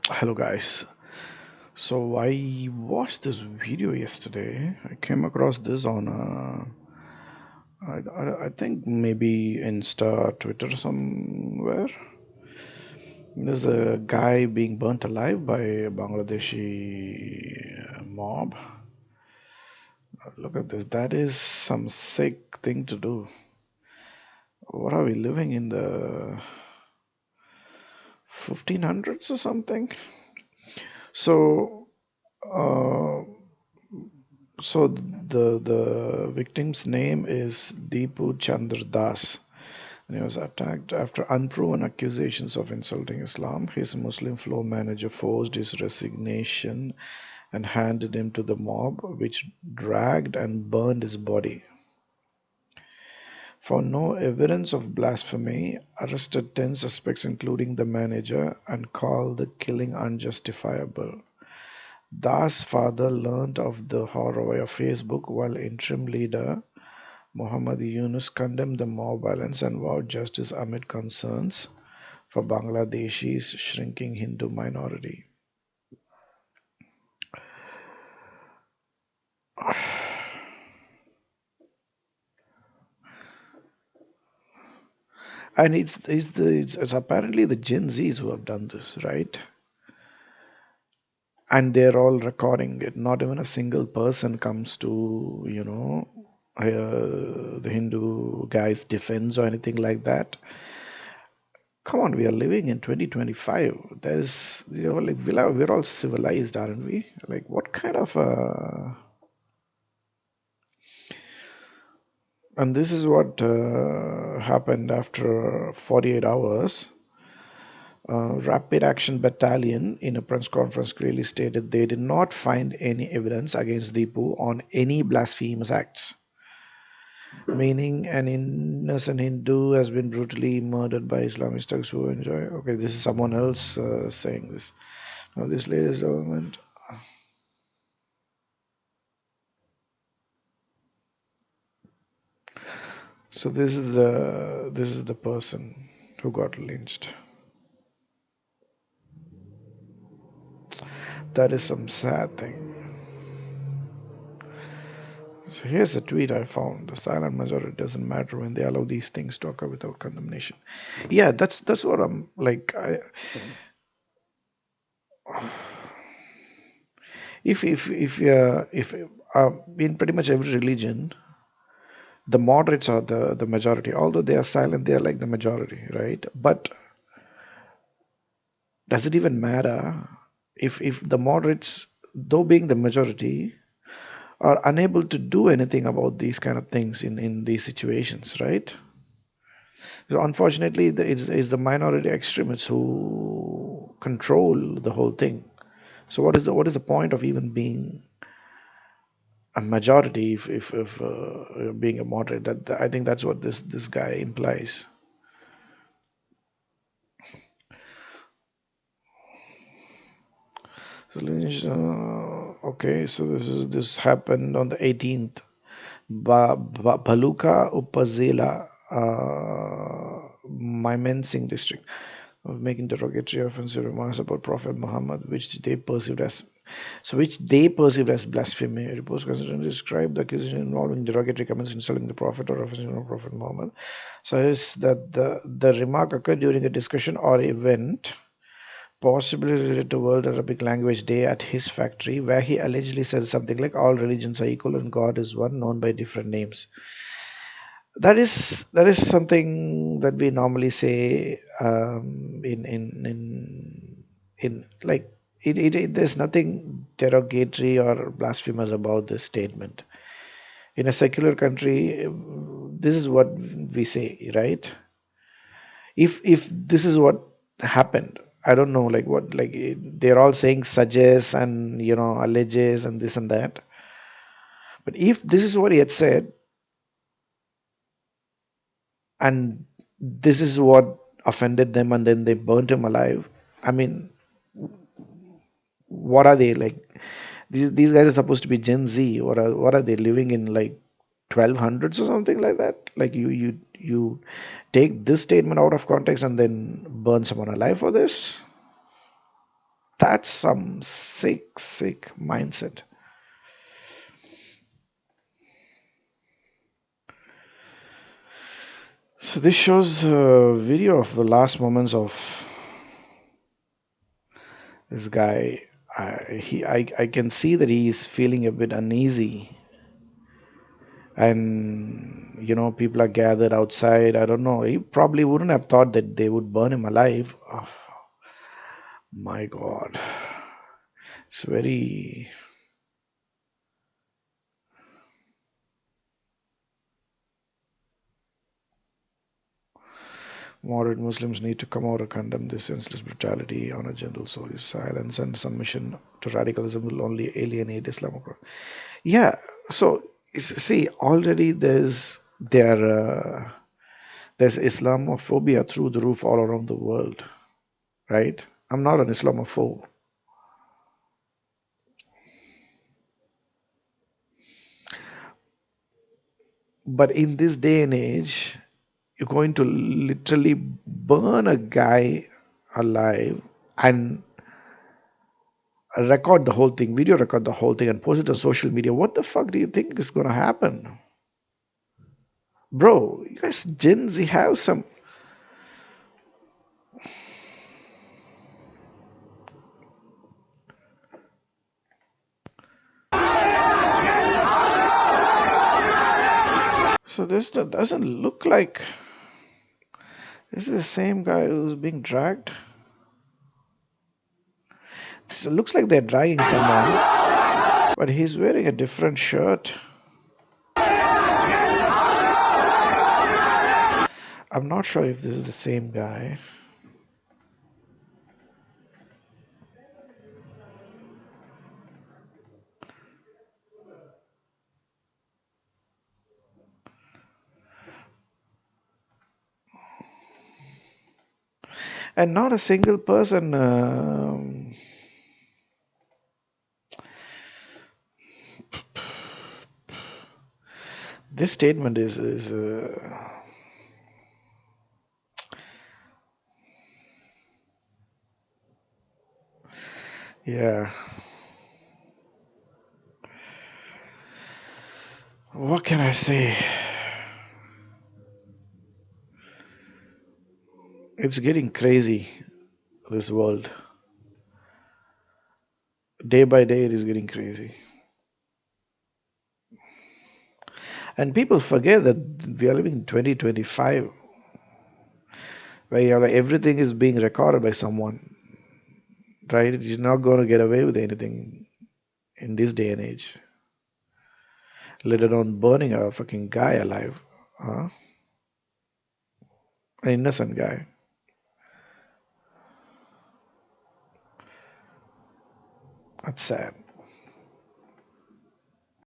Hello, guys. So I watched this video yesterday. I came across this on, I think maybe Insta, Twitter, somewhere. There's a guy being burnt alive by a Bangladeshi mob. Look at this. That is some sick thing to do. What are we living in the 1500s or something? So, uh, So the victim's name is Deepu Chandra Das, and he was attacked after unproven accusations of insulting Islam. His Muslim floor manager forced his resignation and handed him to the mob, which dragged and burned his body. Found no evidence of blasphemy, arrested 10 suspects, including the manager, and called the killing unjustifiable. Das' father learned of the horror via Facebook, while interim leader Muhammad Yunus condemned the mob violence and vowed justice amid concerns for Bangladeshi's shrinking Hindu minority. And it's apparently the Gen Zs who have done this, right? And they're all recording it. Not even a single person comes to, the Hindu guy's defense or anything like that. Come on, we are living in 2025. There's, like we're all civilized, aren't we? Like, what kind of and this is what happened after 48 hours. Rapid Action Battalion, in a press conference, clearly stated they did not find any evidence against Deepu on any blasphemous acts, meaning an innocent Hindu has been brutally murdered by Islamist thugs who enjoy. Okay, this is someone else saying this. Now, this latest development. So this is the person who got lynched. That is some sad thing. So here's a tweet I found: the silent majority doesn't matter when they allow these things to occur without condemnation. Yeah, that's what I'm like. If in pretty much every religion, the moderates are the majority. Although they are silent, they are like the majority, right? But does it even matter if the moderates, though being the majority, are unable to do anything about these kind of things in these situations, right? So unfortunately, it's the minority extremists who control the whole thing. So what is the point of even being a majority if being a moderate? That I think that's what this guy implies. So okay, so this happened on the 18th. Baluka Upazila, Mymensingh district, of making derogatory offensive remarks about Prophet Muhammad, which they perceived as blasphemy. Reports consistently describe the accusation involving derogatory comments insulting the Prophet or referencing the Prophet Muhammad. So is that the remark occurred during a discussion or event possibly related to World Arabic Language Day at his factory, where he allegedly said something like all religions are equal and God is one, known by different names. That is something that we normally say in like there's nothing derogatory or blasphemous about this statement. In a secular country, this is what we say, right? If this is what happened, I don't know, like what, like they're all saying suggests and alleges and this and that. But if this is what he had said, and this is what offended them, and then they burnt him alive, I mean, what are they like? These guys are supposed to be Gen Z. What are they living in, like 1200s or something like that? Like you take this statement out of context and then burn someone alive for this? That's some sick mindset. So this shows a video of the last moments of this guy. I can see that he's feeling a bit uneasy, and people are gathered outside. I don't know. He probably wouldn't have thought that they would burn him alive. Oh, my God, it's very. Moderate Muslims need to come out and condemn this senseless brutality on a general soil. Silence and submission to radicalism will only alienate Islam. Yeah, so see, already there's Islamophobia through the roof all around the world, right? I'm not an Islamophobe, but in this day and age, you're going to literally burn a guy alive and record the whole thing, video record the whole thing, and post it on social media. What the fuck do you think is going to happen? Bro, you guys, Gen Z have some. So this doesn't look like. This is the same guy who's being dragged. This looks like they're dragging someone, but he's wearing a different shirt. I'm not sure if this is the same guy. And not a single person. This statement is yeah. What can I say? It's getting crazy. This world, day by day, it is getting crazy. And people forget that we are living in 2025, where like everything is being recorded by someone, right? You're not going to get away with anything in this day and age, let alone burning a fucking guy alive, huh? An innocent guy. That's sad.